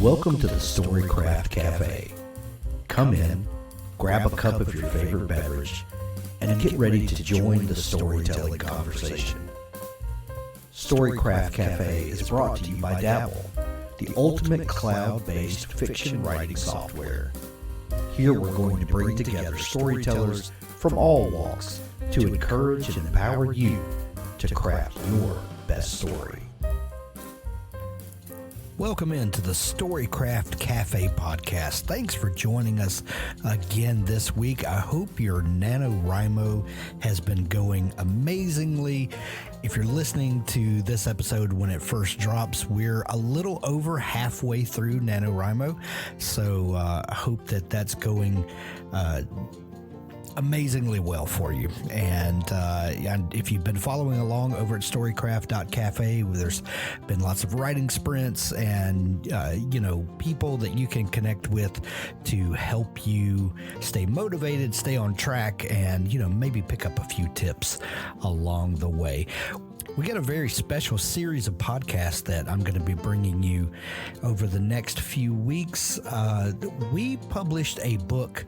Welcome to the Storycraft Cafe. Come in, grab a cup of your favorite beverage, and get ready to join the storytelling conversation. Storycraft Cafe is brought to you by Dabble, the ultimate cloud-based fiction writing software. Here we're going to bring together storytellers from all walks to encourage and empower you to craft your best story. Welcome into the Storycraft Cafe podcast. Thanks for joining us again this week. I hope your NaNoWriMo has been going amazingly. If you're listening to this episode when it first drops, we're a little over halfway through NaNoWriMo, so I hope that that's going amazingly well for you. And if you've been following along over at storycraft.cafe, there's been lots of writing sprints and people that you can connect with to help you stay motivated, stay on track, and maybe pick up a few tips along the way. We got a very special series of podcasts that I'm going to be bringing you over the next few weeks. We published a book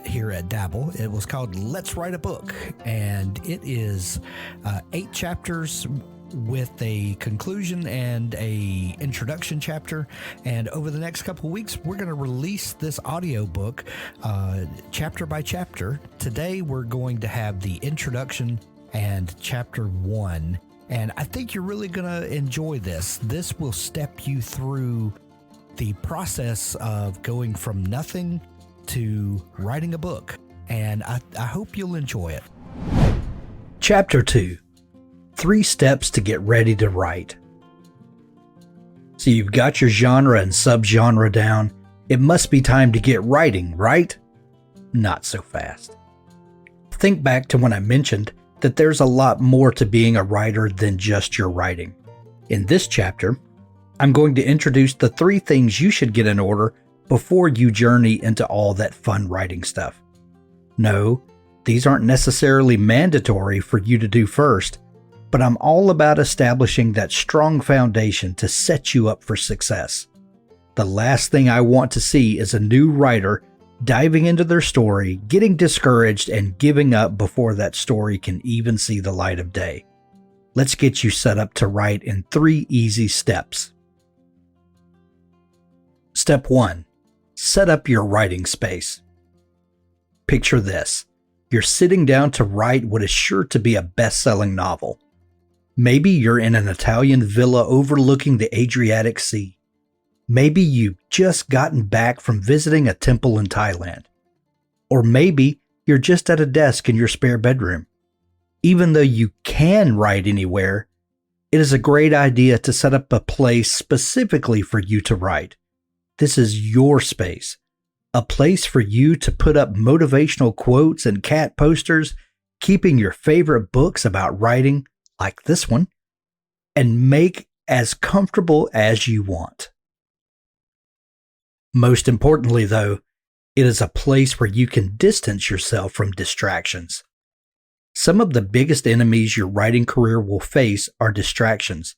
here at Dabble. It was called Let's Write a Book, and it is 8 chapters with a conclusion and a introduction chapter. And over the next couple of weeks, we're going to release this audio book chapter by chapter. Today, we're going to have the introduction and chapter 1, and I think you're really going to enjoy this. This will step you through the process of going from nothing to writing a book, and I hope you'll enjoy it. Chapter 2, 3 Steps to Get Ready to Write. So you've got your genre and subgenre down. It must be time to get writing, right? Not so fast. Think back to when I mentioned that there's a lot more to being a writer than just your writing. In this chapter, I'm going to introduce the 3 things you should get in order before you journey into all that fun writing stuff. No, these aren't necessarily mandatory for you to do first, but I'm all about establishing that strong foundation to set you up for success. The last thing I want to see is a new writer diving into their story, getting discouraged, and giving up before that story can even see the light of day. Let's get you set up to write in 3 easy steps. Step 1. Set up your writing space. Picture this. You're sitting down to write what is sure to be a best-selling novel. Maybe you're in an Italian villa overlooking the Adriatic Sea. Maybe you've just gotten back from visiting a temple in Thailand. Or maybe you're just at a desk in your spare bedroom. Even though you can write anywhere, it is a great idea to set up a place specifically for you to write. This is your space, a place for you to put up motivational quotes and cat posters, keeping your favorite books about writing, like this one, and make as comfortable as you want. Most importantly, though, it is a place where you can distance yourself from distractions. Some of the biggest enemies your writing career will face are distractions.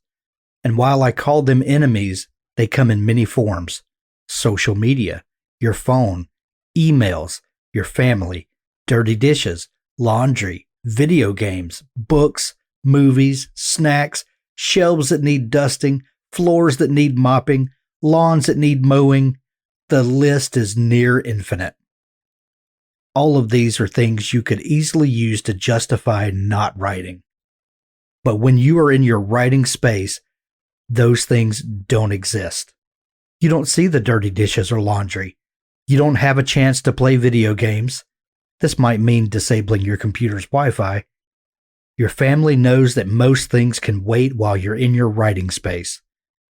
And while I call them enemies, they come in many forms. Social media, your phone, emails, your family, dirty dishes, laundry, video games, books, movies, snacks, shelves that need dusting, floors that need mopping, lawns that need mowing. The list is near infinite. All of these are things you could easily use to justify not writing. But when you are in your writing space, those things don't exist. You don't see the dirty dishes or laundry. You don't have a chance to play video games. This might mean disabling your computer's Wi-Fi. Your family knows that most things can wait while you're in your writing space.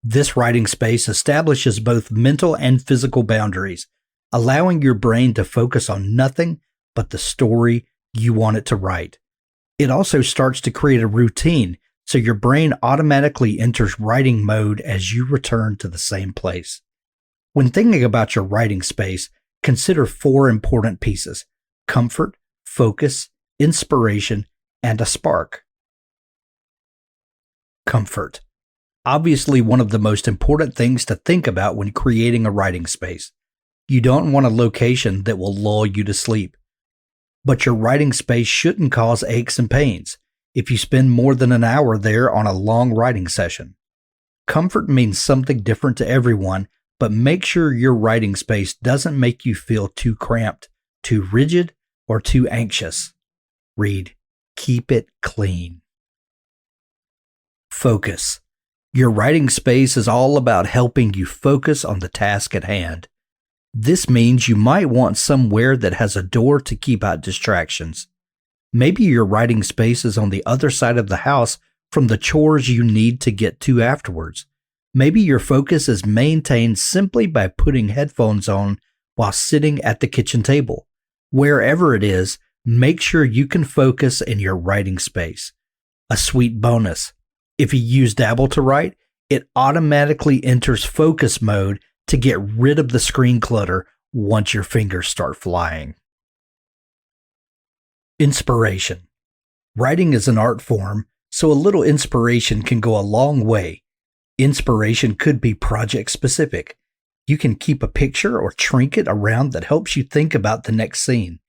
This writing space establishes both mental and physical boundaries, allowing your brain to focus on nothing but the story you want it to write. It also starts to create a routine, so your brain automatically enters writing mode as you return to the same place. When thinking about your writing space, consider 4 important pieces: comfort, focus, inspiration, and a spark. Comfort. obviously one of the most important things to think about when creating a writing space. You don't want a location that will lull you to sleep. But your writing space shouldn't cause aches and pains if you spend more than an hour there on a long writing session. Comfort means something different to everyone, but make sure your writing space doesn't make you feel too cramped, too rigid, or too anxious. Read, keep it clean. Focus. Your writing space is all about helping you focus on the task at hand. This means you might want somewhere that has a door to keep out distractions. Maybe your writing space is on the other side of the house from the chores you need to get to afterwards. Maybe your focus is maintained simply by putting headphones on while sitting at the kitchen table. Wherever it is, make sure you can focus in your writing space. A sweet bonus: if you use Dabble to write, it automatically enters focus mode to get rid of the screen clutter once your fingers start flying. Inspiration. Writing is an art form, so a little inspiration can go a long way. Inspiration could be project specific. You can keep a picture or trinket around that helps you think about the next scene.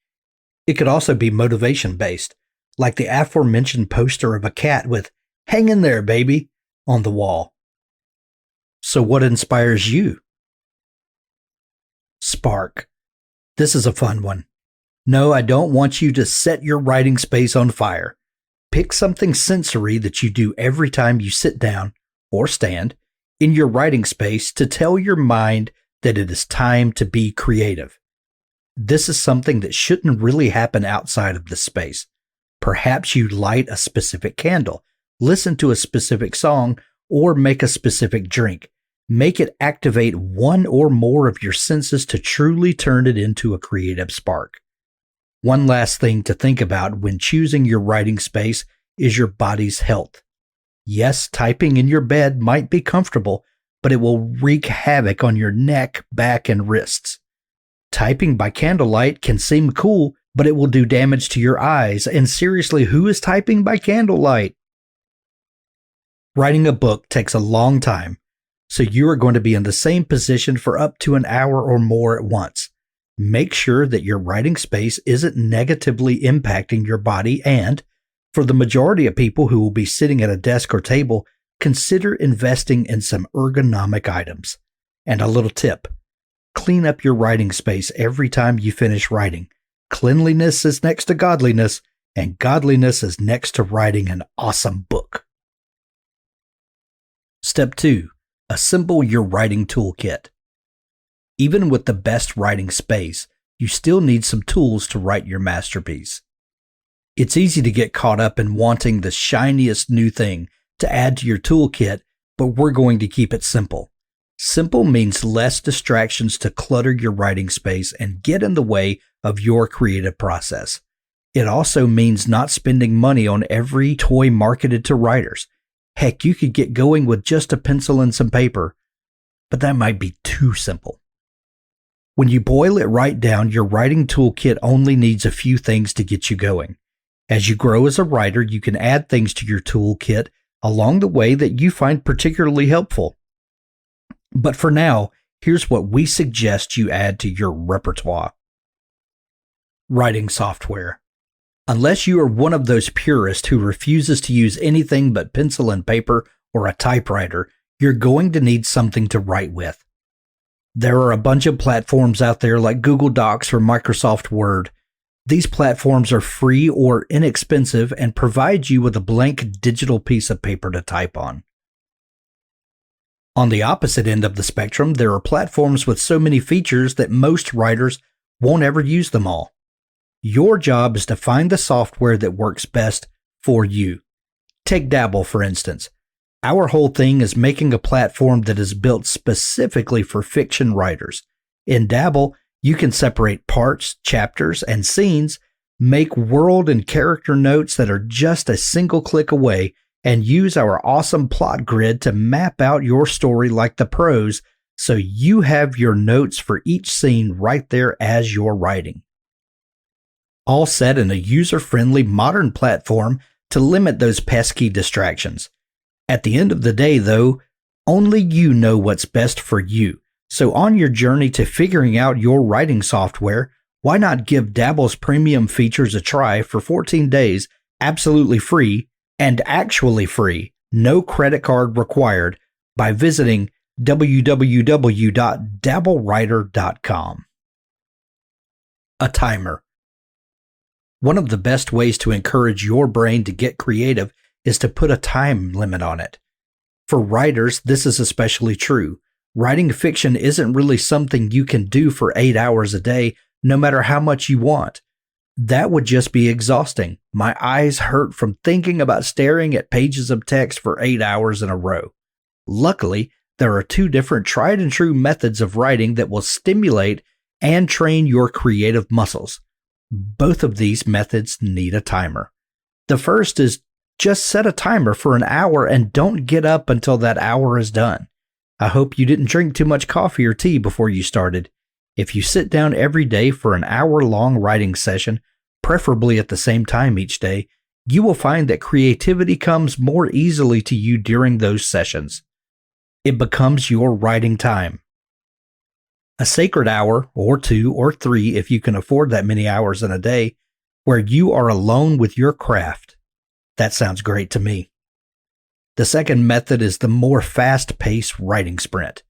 It could also be motivation based, like the aforementioned poster of a cat with "Hang in there, baby" on the wall. So what inspires you? Spark. This is a fun one. No, I don't want you to set your writing space on fire. Pick something sensory that you do every time you sit down or stand in your writing space to tell your mind that it is time to be creative. This is something that shouldn't really happen outside of the space. Perhaps you light a specific candle, listen to a specific song, or make a specific drink. Make it activate one or more of your senses to truly turn it into a creative spark. One last thing to think about when choosing your writing space is your body's health. Yes, typing in your bed might be comfortable, but it will wreak havoc on your neck, back, and wrists. Typing by candlelight can seem cool, but it will do damage to your eyes, and seriously, who is typing by candlelight? Writing a book takes a long time, so you are going to be in the same position for up to an hour or more at once. Make sure that your writing space isn't negatively impacting your body, and for the majority of people who will be sitting at a desk or table, consider investing in some ergonomic items. And a little tip: clean up your writing space every time you finish writing. Cleanliness is next to godliness, and godliness is next to writing an awesome book. Step 2. Assemble your writing toolkit. Even with the best writing space, you still need some tools to write your masterpiece. It's easy to get caught up in wanting the shiniest new thing to add to your toolkit, but we're going to keep it simple. Simple means less distractions to clutter your writing space and get in the way of your creative process. It also means not spending money on every toy marketed to writers. Heck, you could get going with just a pencil and some paper, but that might be too simple. When you boil it right down, your writing toolkit only needs a few things to get you going. As you grow as a writer, you can add things to your toolkit along the way that you find particularly helpful. But for now, here's what we suggest you add to your repertoire. Writing software. Unless you are one of those purists who refuses to use anything but pencil and paper or a typewriter, you're going to need something to write with. There are a bunch of platforms out there like Google Docs or Microsoft Word. These platforms are free or inexpensive and provide you with a blank digital piece of paper to type on. On the opposite end of the spectrum, there are platforms with so many features that most writers won't ever use them all. Your job is to find the software that works best for you. Take Dabble, for instance. Our whole thing is making a platform that is built specifically for fiction writers. In Dabble, you can separate parts, chapters, and scenes, make world and character notes that are just a single click away, and use our awesome plot grid to map out your story like the pros, so you have your notes for each scene right there as you're writing. All set in a user-friendly modern platform to limit those pesky distractions. At the end of the day, though, Only you know what's best for you. So on your journey to figuring out your writing software, why not give Dabble's premium features a try for 14 days, absolutely free, and actually free, no credit card required, by visiting www.dabblewriter.com. A timer. One of the best ways to encourage your brain to get creative is to put a time limit on it. For writers, this is especially true. Writing fiction isn't really something you can do for 8 hours a day, no matter how much you want. That would just be exhausting. My eyes hurt from thinking about staring at pages of text for 8 hours in a row. Luckily, there are 2 different tried and true methods of writing that will stimulate and train your creative muscles. Both of these methods need a timer. The first is just set a timer for an hour and don't get up until that hour is done. I hope you didn't drink too much coffee or tea before you started. If you sit down every day for an hour-long writing session, preferably at the same time each day, you will find that creativity comes more easily to you during those sessions. It becomes your writing time. A sacred hour, or 2 or 3 if you can afford that many hours in a day, where you are alone with your craft. That sounds great to me. The second method is the more fast-paced writing sprint.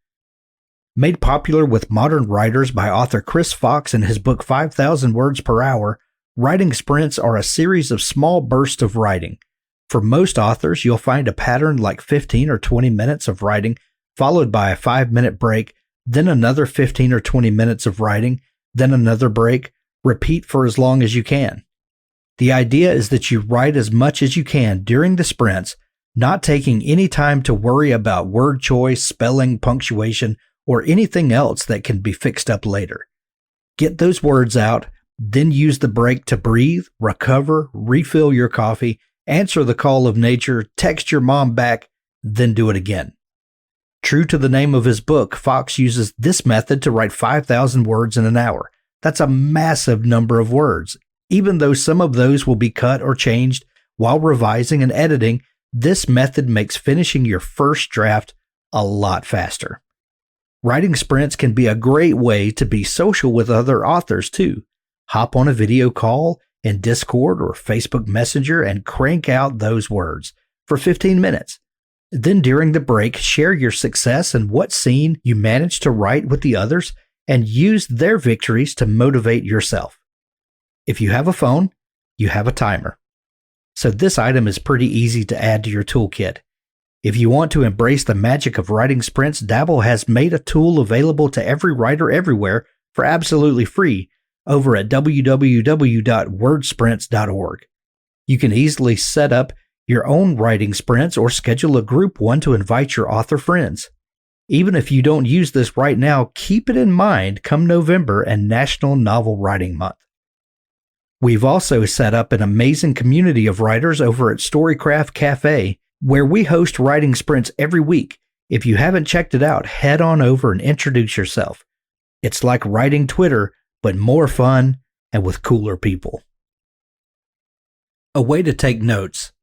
Made popular with modern writers by author Chris Fox in his book 5,000 Words Per Hour, writing sprints are a series of small bursts of writing. For most authors, you'll find a pattern like 15 or 20 minutes of writing, followed by a 5-minute break, then another 15 or 20 minutes of writing, then another break, repeat for as long as you can. The idea is that you write as much as you can during the sprints, not taking any time to worry about word choice, spelling, punctuation, or anything else that can be fixed up later. Get those words out, then use the break to breathe, recover, refill your coffee, answer the call of nature, text your mom back, then do it again. True to the name of his book, Fox uses this method to write 5,000 words in an hour. That's a massive number of words. Even though some of those will be cut or changed while revising and editing, this method makes finishing your first draft a lot faster. Writing sprints can be a great way to be social with other authors too. Hop on a video call in Discord or Facebook Messenger and crank out those words for 15 minutes. Then during the break, share your success and what scene you managed to write with the others and use their victories to motivate yourself. If you have a phone, you have a timer. So this item is pretty easy to add to your toolkit. If you want to embrace the magic of writing sprints, Dabble has made a tool available to every writer everywhere for absolutely free over at www.wordsprints.org. You can easily set up your own writing sprints or schedule a group one to invite your author friends. Even if you don't use this right now, keep it in mind come November and National Novel Writing Month. We've also set up an amazing community of writers over at Storycraft Cafe, where we host writing sprints every week. If you haven't checked it out, head on over and introduce yourself. It's like writing Twitter, but more fun and with cooler people. A way to take notes.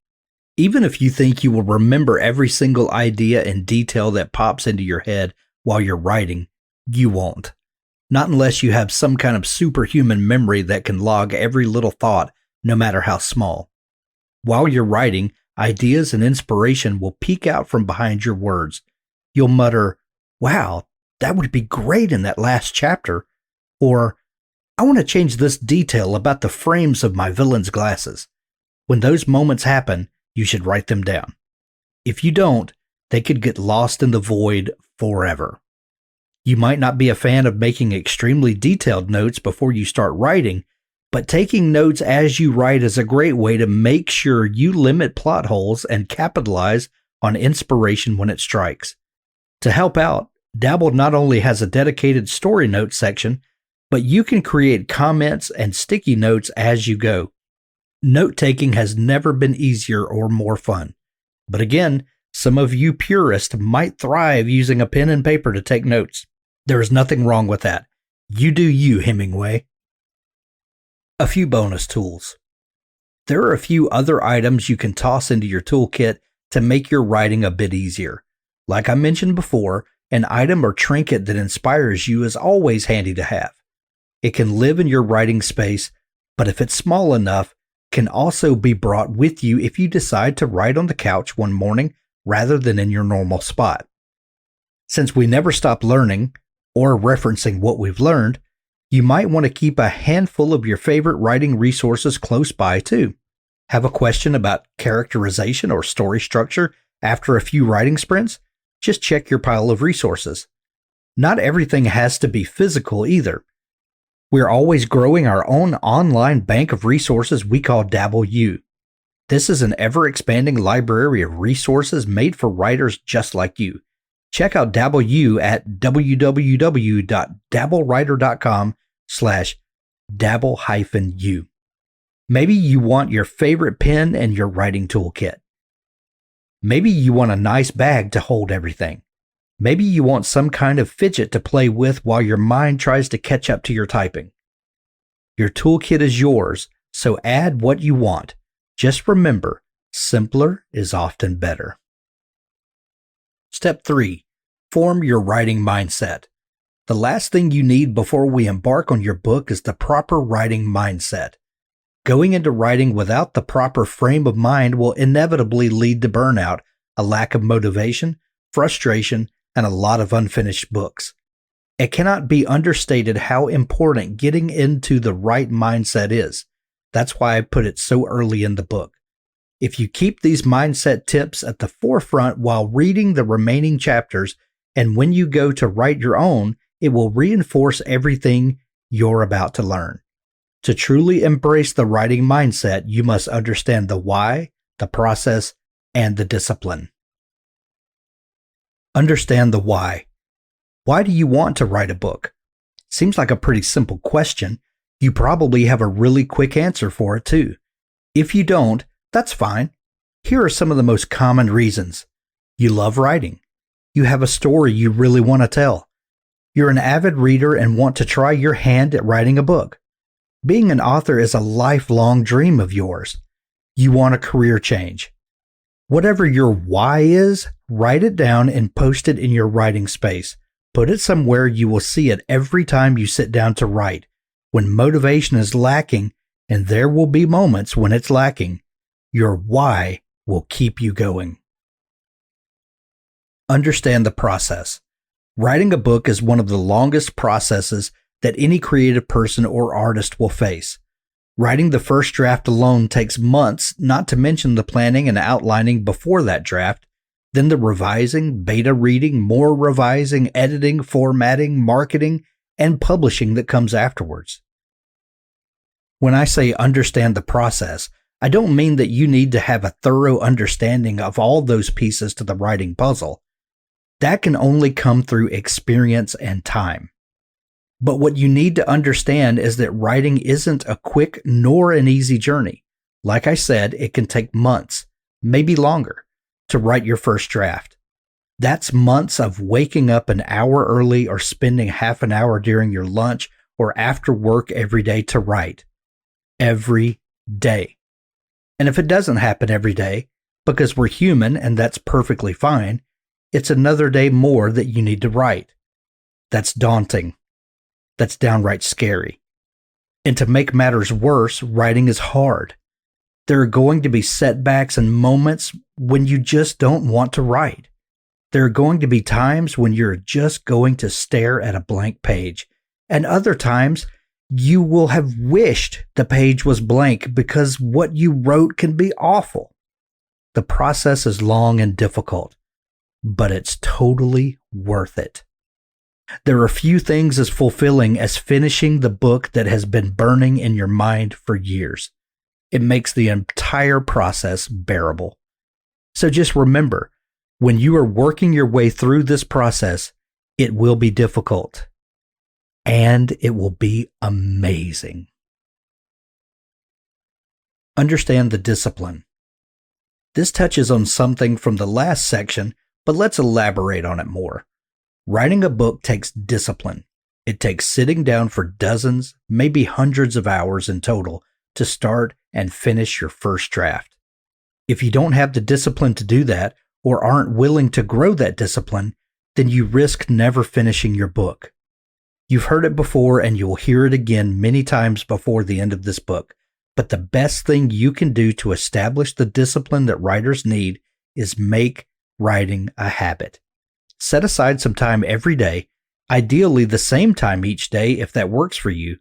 Even if you think you will remember every single idea and detail that pops into your head while you're writing, you won't. Not unless you have some kind of superhuman memory that can log every little thought, no matter how small. While you're writing, ideas and inspiration will peek out from behind your words. You'll mutter, "Wow, that would be great in that last chapter," or "I want to change this detail about the frames of my villain's glasses." When those moments happen, you should write them down. If you don't, they could get lost in the void forever. You might not be a fan of making extremely detailed notes before you start writing, but taking notes as you write is a great way to make sure you limit plot holes and capitalize on inspiration when it strikes. To help out, Dabble not only has a dedicated story notes section, but you can create comments and sticky notes as you go. Note-taking has never been easier or more fun. But again, some of you purists might thrive using a pen and paper to take notes. There is nothing wrong with that. You do you, Hemingway. A few bonus tools. There are a few other items you can toss into your toolkit to make your writing a bit easier. Like I mentioned before, an item or trinket that inspires you is always handy to have. It can live in your writing space, but if it's small enough, can also be brought with you if you decide to write on the couch one morning rather than in your normal spot. Since we never stop learning or referencing what we've learned, you might want to keep a handful of your favorite writing resources close by too. Have a question about characterization or story structure after a few writing sprints? Just check your pile of resources. Not everything has to be physical either. We're always growing our own online bank of resources we call Dabble U. This is an ever-expanding library of resources made for writers just like you. Check out Dabble U at www.dabblewriter.com/dabble-u. Maybe you want your favorite pen and your writing toolkit. Maybe you want a nice bag to hold everything. Maybe you want some kind of fidget to play with while your mind tries to catch up to your typing. Your toolkit is yours, so add what you want. Just remember, simpler is often better. Step 3. Form your writing mindset. The last thing you need before we embark on your book is the proper writing mindset. Going into writing without the proper frame of mind will inevitably lead to burnout, a lack of motivation, frustration, and a lot of unfinished books. It cannot be understated how important getting into the right mindset is. That's why I put it so early in the book. If you keep these mindset tips at the forefront while reading the remaining chapters, and when you go to write your own, it will reinforce everything you're about to learn. To truly embrace the writing mindset, you must understand the why, the process, and the discipline. Understand the why. Why do you want to write a book? Seems like a pretty simple question. You probably have a really quick answer for it too. If you don't, that's fine. Here are some of the most common reasons. You love writing. You have a story you really want to tell. You're an avid reader and want to try your hand at writing a book. Being an author is a lifelong dream of yours. You want a career change. Whatever your why is, write it down and post it in your writing space. Put it somewhere you will see it every time you sit down to write. When motivation is lacking, and there will be moments when it's lacking, your why will keep you going. Understand the process. Writing a book is one of the longest processes that any creative person or artist will face. Writing the first draft alone takes months, not to mention the planning and outlining before that draft, then the revising, beta reading, more revising, editing, formatting, marketing, and publishing that comes afterwards. When I say understand the process, I don't mean that you need to have a thorough understanding of all those pieces to the writing puzzle. That can only come through experience and time. But what you need to understand is that writing isn't a quick nor an easy journey. Like I said, it can take months, maybe longer, to write your first draft. That's months of waking up an hour early or spending half an hour during your lunch or after work every day to write. Every day. And if it doesn't happen every day, because we're human and that's perfectly fine, it's another day more that you need to write. That's daunting. That's downright scary. And to make matters worse, writing is hard. There are going to be setbacks and moments when you just don't want to write. There are going to be times when you're just going to stare at a blank page, and other times you will have wished the page was blank because what you wrote can be awful. The process is long and difficult, but it's totally worth it. There are few things as fulfilling as finishing the book that has been burning in your mind for years. It makes the entire process bearable. So just remember, when you are working your way through this process, it will be difficult. And it will be amazing. Understand the discipline. This touches on something from the last section, but let's elaborate on it more. Writing a book takes discipline. It takes sitting down for dozens, maybe hundreds of hours in total to start and finish your first draft. If you don't have the discipline to do that, or aren't willing to grow that discipline, then you risk never finishing your book. You've heard it before and you'll hear it again many times before the end of this book, but the best thing you can do to establish the discipline that writers need is make writing a habit. Set aside some time every day, ideally the same time each day if that works for you.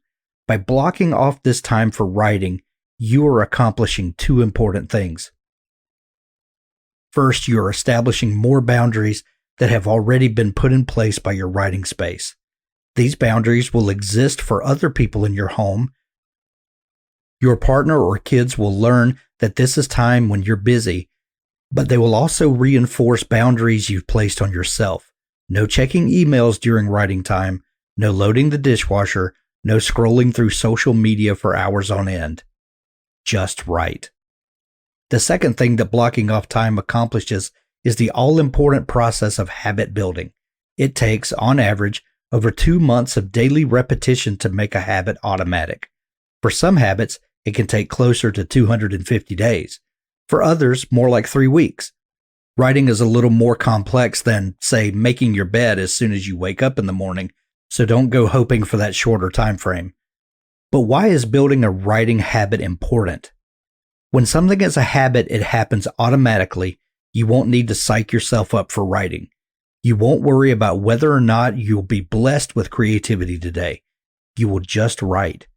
By blocking off this time for writing, you are accomplishing two important things. First, you are establishing more boundaries that have already been put in place by your writing space. These boundaries will exist for other people in your home. Your partner or kids will learn that this is time when you're busy, but they will also reinforce boundaries you've placed on yourself. No checking emails during writing time, no loading the dishwasher, no scrolling through social media for hours on end. Just write. The second thing that blocking off time accomplishes is the all-important process of habit building. It takes, on average, over 2 months of daily repetition to make a habit automatic. For some habits, it can take closer to 250 days. For others, more like 3 weeks. Writing is a little more complex than, say, making your bed as soon as you wake up in the morning, so don't go hoping for that shorter time frame. But why is building a writing habit important? When something is a habit, it happens automatically. You won't need to psych yourself up for writing. You won't worry about whether or not you'll be blessed with creativity today. You will just write,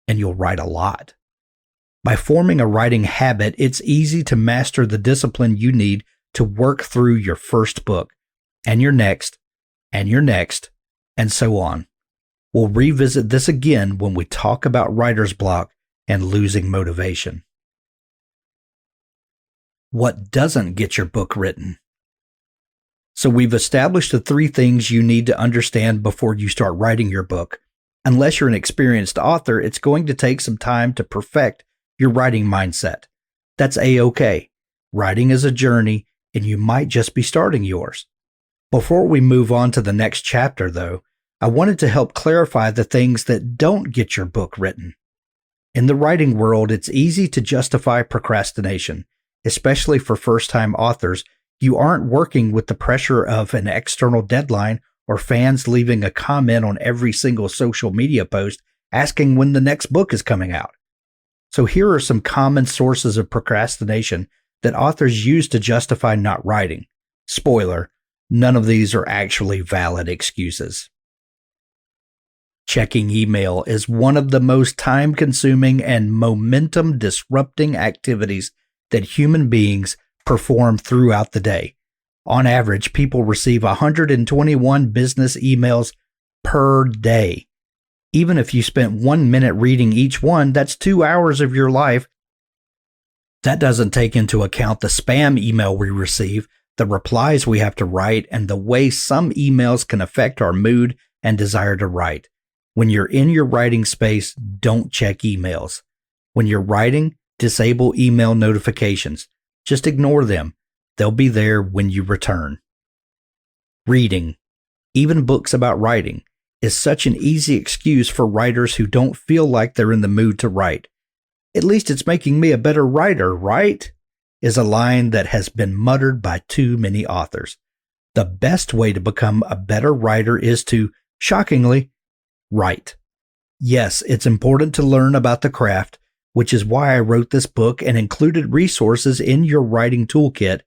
and you'll write a lot. By forming a writing habit, it's easy to master the discipline you need to work through your first book, and your next, and your next, and so on. We'll revisit this again when we talk about writer's block and losing motivation. What doesn't get your book written? So we've established the 3 things you need to understand before you start writing your book. Unless you're an experienced author, it's going to take some time to perfect your writing mindset. That's A-okay. Writing is a journey, and you might just be starting yours. Before we move on to the next chapter, though, I wanted to help clarify the things that don't get your book written. In the writing world, it's easy to justify procrastination, especially for first-time authors. You aren't working with the pressure of an external deadline or fans leaving a comment on every single social media post asking when the next book is coming out. So here are some common sources of procrastination that authors use to justify not writing. Spoiler, none of these are actually valid excuses. Checking email is one of the most time-consuming and momentum-disrupting activities that human beings perform throughout the day. On average, people receive 121 business emails per day. Even if you spent 1 minute reading each one, that's 2 hours of your life. That doesn't take into account the spam email we receive, the replies we have to write, and the way some emails can affect our mood and desire to write. When you're in your writing space, don't check emails. When you're writing, disable email notifications. Just ignore them. They'll be there when you return. Reading, even books about writing, is such an easy excuse for writers who don't feel like they're in the mood to write. At least it's making me a better writer, right? Is a line that has been muttered by too many authors. The best way to become a better writer is to, shockingly, write. Yes, it's important to learn about the craft, which is why I wrote this book and included resources in your writing toolkit,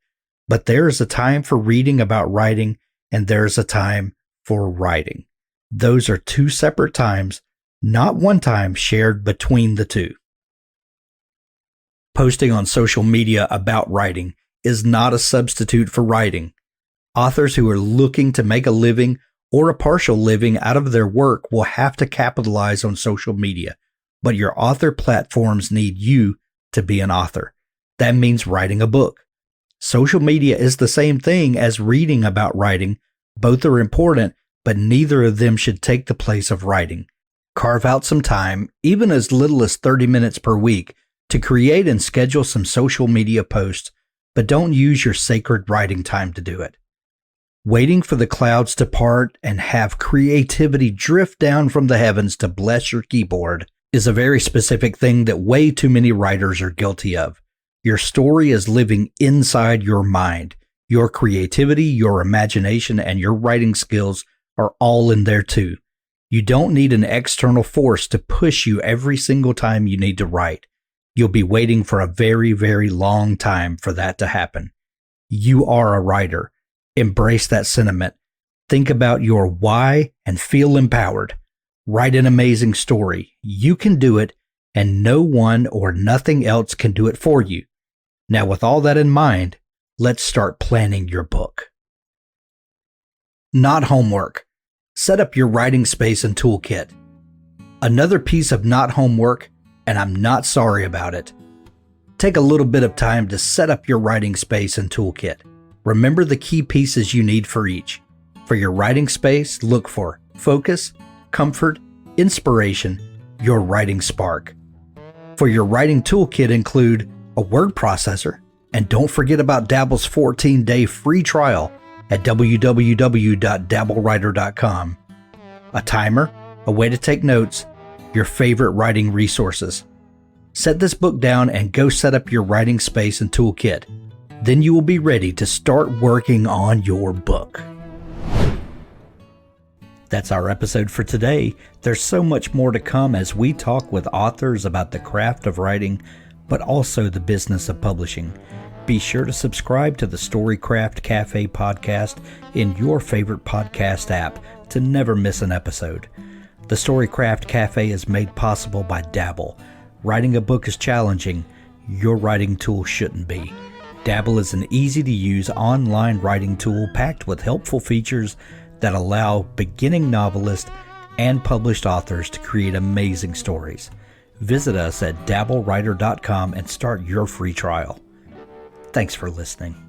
but there is a time for reading about writing and there is a time for writing. Those are 2 separate times, not one time shared between the 2. Posting on social media about writing is not a substitute for writing. Authors who are looking to make a living or a partial living out of their work will have to capitalize on social media, but your author platforms need you to be an author. That means writing a book. Social media is the same thing as reading about writing. Both are important, but neither of them should take the place of writing. Carve out some time, even as little as 30 minutes per week, to create and schedule some social media posts, but don't use your sacred writing time to do it. Waiting for the clouds to part and have creativity drift down from the heavens to bless your keyboard is a very specific thing that way too many writers are guilty of. Your story is living inside your mind. Your creativity, your imagination, and your writing skills are all in there too. You don't need an external force to push you every single time you need to write. You'll be waiting for a very, very long time for that to happen. You are a writer. Embrace that sentiment. Think about your why and feel empowered. Write an amazing story. You can do it, and no one or nothing else can do it for you. Now, with all that in mind, let's start planning your book. Not homework. Set up your writing space and toolkit. Another piece of not homework, and I'm not sorry about it. Take a little bit of time to set up your writing space and toolkit. Remember the key pieces you need for each. For your writing space, look for focus, comfort, inspiration, your writing spark. For your writing toolkit, include a word processor, and don't forget about Dabble's 14-day free trial at www.dabblewriter.com. A timer, a way to take notes, your favorite writing resources. Set this book down and go set up your writing space and toolkit. Then you will be ready to start working on your book. That's our episode for today. There's so much more to come as we talk with authors about the craft of writing, but also the business of publishing. Be sure to subscribe to the Storycraft Cafe podcast in your favorite podcast app to never miss an episode. The Storycraft Cafe is made possible by Dabble. Writing a book is challenging. Your writing tool shouldn't be. Dabble is an easy-to-use online writing tool packed with helpful features that allow beginning novelists and published authors to create amazing stories. Visit us at dabblewriter.com and start your free trial. Thanks for listening.